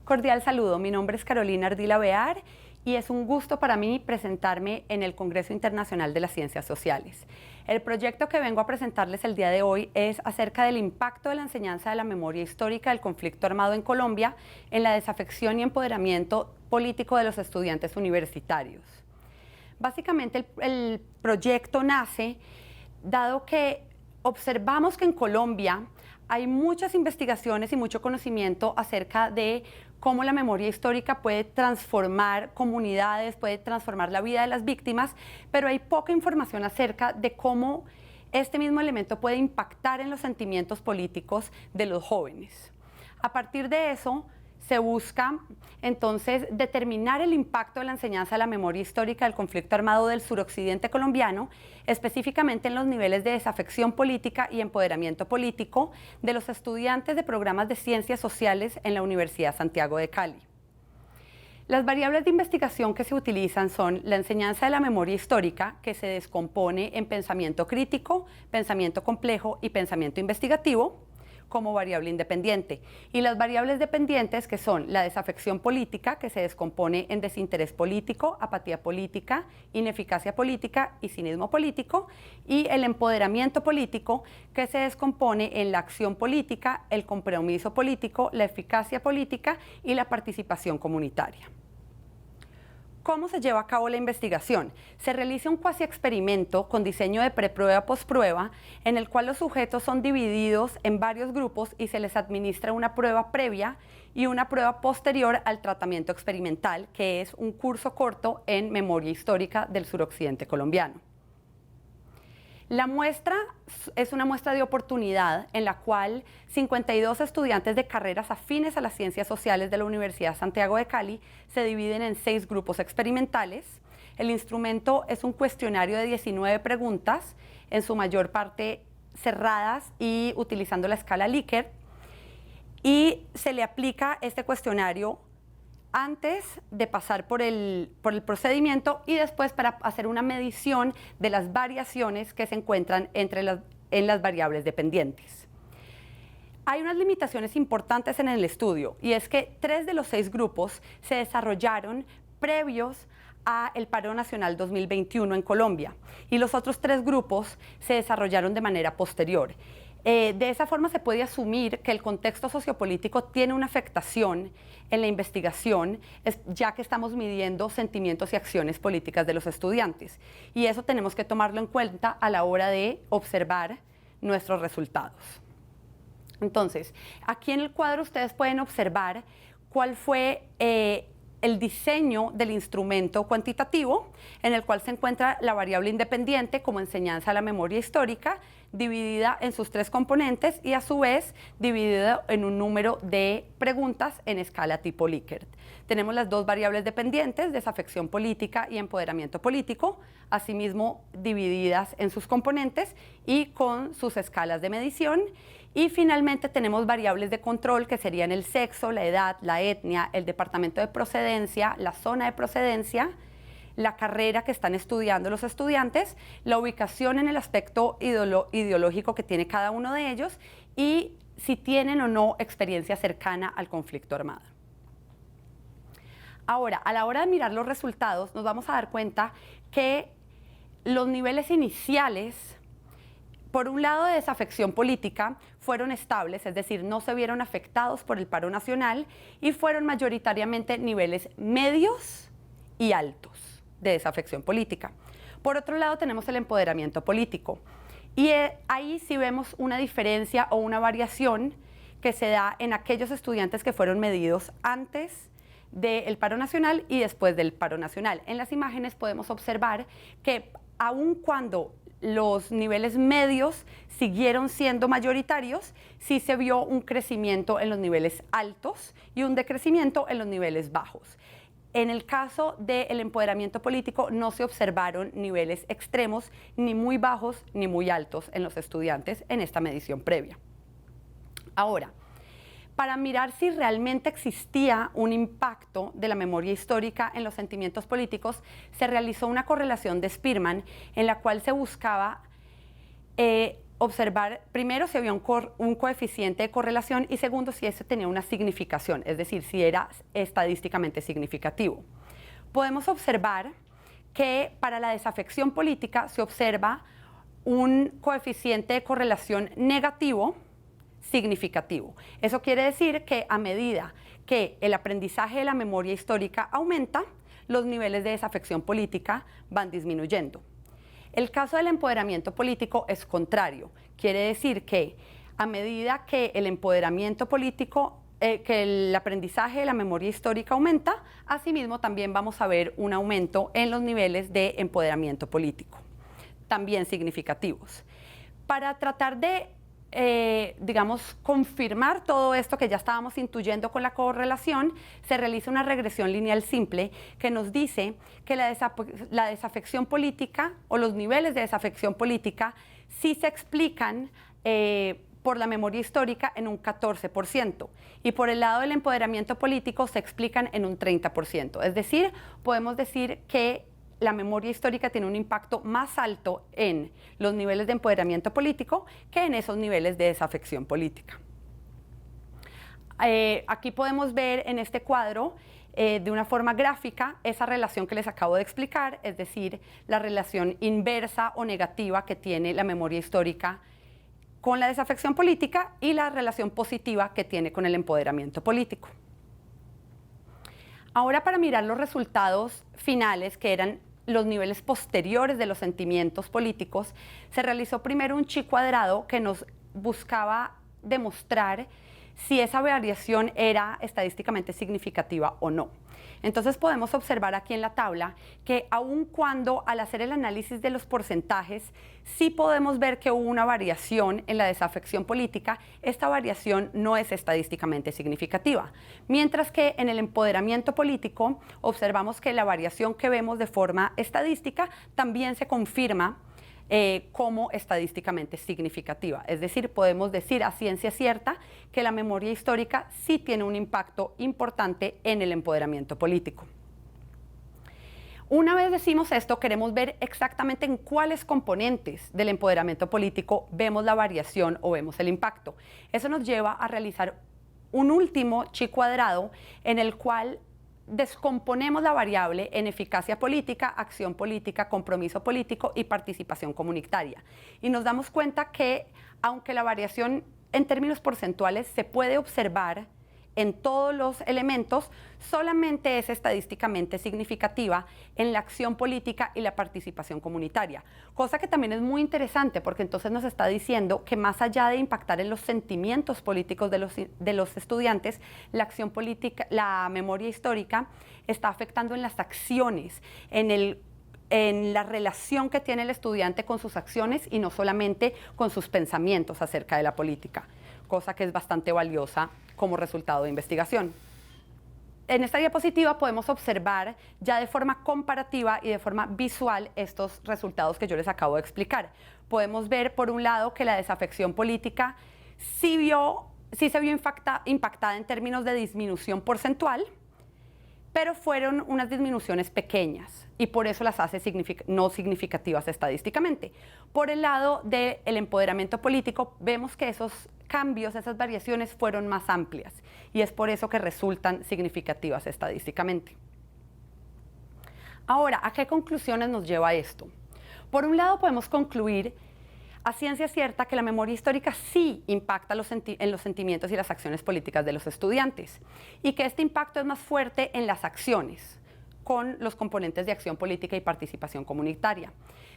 Cordial saludo, mi nombre es Carolina Ardila Bear y es un gusto para mí presentarme en el Congreso Internacional de las Ciencias Sociales. El proyecto que vengo a presentarles el día de hoy es acerca del impacto de la enseñanza de la memoria histórica del conflicto armado en Colombia en la desafección y empoderamiento político de los estudiantes universitarios. Básicamente el proyecto nace dado que observamos que en Colombia hay muchas investigaciones y mucho conocimiento acerca de cómo la memoria histórica puede transformar comunidades, puede transformar la vida de las víctimas, pero hay poca información acerca de cómo este mismo elemento puede impactar en los sentimientos políticos de los jóvenes. A partir de eso, se busca entonces determinar el impacto de la enseñanza de la memoria histórica del conflicto armado del suroccidente colombiano, específicamente en los niveles de desafección política y empoderamiento político de los estudiantes de programas de ciencias sociales en la Universidad Santiago de Cali. Las variables de investigación que se utilizan son la enseñanza de la memoria histórica, que se descompone en pensamiento crítico, pensamiento complejo y pensamiento investigativo, como variable independiente, y las variables dependientes, que son la desafección política, que se descompone en desinterés político, apatía política, ineficacia política y cinismo político, y el empoderamiento político, que se descompone en la acción política, el compromiso político, la eficacia política y la participación comunitaria. ¿Cómo se lleva a cabo la investigación? Se realiza un cuasi experimento con diseño de preprueba-postprueba, en el cual los sujetos son divididos en varios grupos y se les administra una prueba previa y una prueba posterior al tratamiento experimental, que es un curso corto en memoria histórica del suroccidente colombiano. La muestra es una muestra de oportunidad en la cual 52 estudiantes de carreras afines a las ciencias sociales de la Universidad Santiago de Cali se dividen en 6 grupos experimentales. El instrumento es un cuestionario de 19 preguntas, en su mayor parte cerradas y utilizando la escala Likert, y se le aplica este cuestionario antes de pasar por el procedimiento y después para hacer una medición de las variaciones que se encuentran en las variables dependientes. Hay unas limitaciones importantes en el estudio, y es que 3 de los 6 grupos se desarrollaron previos al paro nacional 2021 en Colombia, y los otros 3 grupos se desarrollaron de manera posterior. De esa forma se puede asumir que el contexto sociopolítico tiene una afectación en la investigación, ya que estamos midiendo sentimientos y acciones políticas de los estudiantes. Y eso tenemos que tomarlo en cuenta a la hora de observar nuestros resultados. Entonces, aquí en el cuadro ustedes pueden observar cuál fue el diseño del instrumento cuantitativo, en el cual se encuentra la variable independiente como enseñanza de la memoria histórica, dividida en sus 3 componentes y a su vez dividida en un número de preguntas en escala tipo Likert. Tenemos las 2 variables dependientes, desafección política y empoderamiento político, asimismo divididas en sus componentes y con sus escalas de medición. Y finalmente tenemos variables de control, que serían el sexo, la edad, la etnia, el departamento de procedencia, la zona de procedencia, la carrera que están estudiando los estudiantes, la ubicación en el aspecto ideológico que tiene cada uno de ellos y si tienen o no experiencia cercana al conflicto armado. Ahora, a la hora de mirar los resultados, nos vamos a dar cuenta que los niveles iniciales, por un lado de desafección política, fueron estables, es decir, no se vieron afectados por el paro nacional y fueron mayoritariamente niveles medios y altos de desafección política. Por otro lado, tenemos el empoderamiento político y ahí sí vemos una diferencia o una variación que se da en aquellos estudiantes que fueron medidos antes del paro nacional y después del paro nacional. En las imágenes podemos observar que aun cuando los niveles medios siguieron siendo mayoritarios, sí se vio un crecimiento en los niveles altos y un decrecimiento en los niveles bajos. En el caso del empoderamiento político no se observaron niveles extremos, ni muy bajos ni muy altos en los estudiantes en esta medición previa. Ahora, para mirar si realmente existía un impacto de la memoria histórica en los sentimientos políticos, se realizó una correlación de Spearman en la cual se buscaba observar primero si había un coeficiente de correlación y segundo si ese tenía una significación, es decir, si era estadísticamente significativo. Podemos observar que para la desafección política se observa un coeficiente de correlación negativo significativo. Eso quiere decir que a medida que el aprendizaje de la memoria histórica aumenta, los niveles de desafección política van disminuyendo. El caso del empoderamiento político es contrario. Quiere decir que a medida que el empoderamiento político, que el aprendizaje de la memoria histórica aumenta, asimismo también vamos a ver un aumento en los niveles de empoderamiento político, también significativos. Para tratar de digamos, confirmar todo esto que ya estábamos intuyendo con la correlación, se realiza una regresión lineal simple que nos dice que la desafección política o los niveles de desafección política sí se explican por la memoria histórica en un 14% y por el lado del empoderamiento político se explican en un 30%. Es decir, podemos decir que la memoria histórica tiene un impacto más alto en los niveles de empoderamiento político que en esos niveles de desafección política. Aquí podemos ver en este cuadro de una forma gráfica esa relación que les acabo de explicar, es decir, la relación inversa o negativa que tiene la memoria histórica con la desafección política y la relación positiva que tiene con el empoderamiento político. Ahora, para mirar los resultados finales, que eran los niveles posteriores de los sentimientos políticos, se realizó primero un chi cuadrado que nos buscaba demostrar si esa variación era estadísticamente significativa o no. Entonces podemos observar aquí en la tabla que aun cuando al hacer el análisis de los porcentajes sí podemos ver que hubo una variación en la desafección política, esta variación no es estadísticamente significativa. Mientras que en el empoderamiento político observamos que la variación que vemos de forma estadística también se confirma como estadísticamente significativa. Es decir, podemos decir a ciencia cierta que la memoria histórica sí tiene un impacto importante en el empoderamiento político. Una vez decimos esto, queremos ver exactamente en cuáles componentes del empoderamiento político vemos la variación o vemos el impacto. Eso nos lleva a realizar un último chi cuadrado en el cual descomponemos la variable en eficacia política, acción política, compromiso político y participación comunitaria. Y nos damos cuenta que, aunque la variación en términos porcentuales se puede observar en todos los elementos, solamente es estadísticamente significativa en la acción política y la participación comunitaria. Cosa que también es muy interesante porque entonces nos está diciendo que más allá de impactar en los sentimientos políticos de los estudiantes, la acción política, la memoria histórica está afectando en las acciones, en la relación que tiene el estudiante con sus acciones y no solamente con sus pensamientos acerca de la política, cosa que es bastante valiosa como resultado de investigación. En esta diapositiva podemos observar ya de forma comparativa y de forma visual estos resultados que yo les acabo de explicar. Podemos ver, por un lado, que la desafección política sí se vio impactada en términos de disminución porcentual, pero fueron unas disminuciones pequeñas y por eso las hace no significativas estadísticamente. Por el lado del empoderamiento político, vemos que esos cambios, esas variaciones fueron más amplias y es por eso que resultan significativas estadísticamente. Ahora, ¿a qué conclusiones nos lleva esto? Por un lado, podemos concluir a ciencia cierta que la memoria histórica sí impacta en los sentimientos y las acciones políticas de los estudiantes y que este impacto es más fuerte en las acciones con los componentes de acción política y participación comunitaria.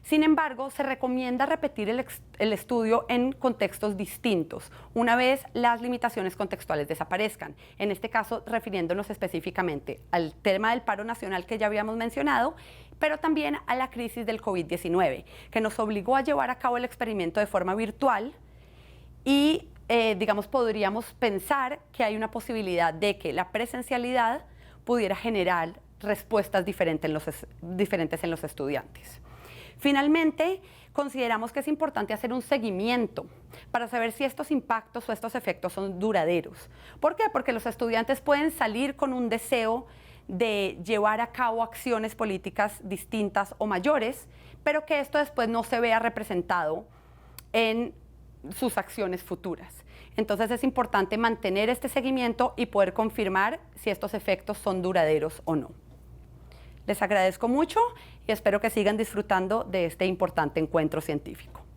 Sin embargo, se recomienda repetir el estudio en contextos distintos, una vez las limitaciones contextuales desaparezcan. En este caso, refiriéndonos específicamente al tema del paro nacional que ya habíamos mencionado, pero también a la crisis del COVID-19, que nos obligó a llevar a cabo el experimento de forma virtual y, digamos, podríamos pensar que hay una posibilidad de que la presencialidad pudiera generar respuestas diferentes en los estudiantes. Finalmente, consideramos que es importante hacer un seguimiento para saber si estos impactos o estos efectos son duraderos. ¿Por qué? Porque los estudiantes pueden salir con un deseo de llevar a cabo acciones políticas distintas o mayores, pero que esto después no se vea representado en sus acciones futuras. Entonces es importante mantener este seguimiento y poder confirmar si estos efectos son duraderos o no. Les agradezco mucho y espero que sigan disfrutando de este importante encuentro científico.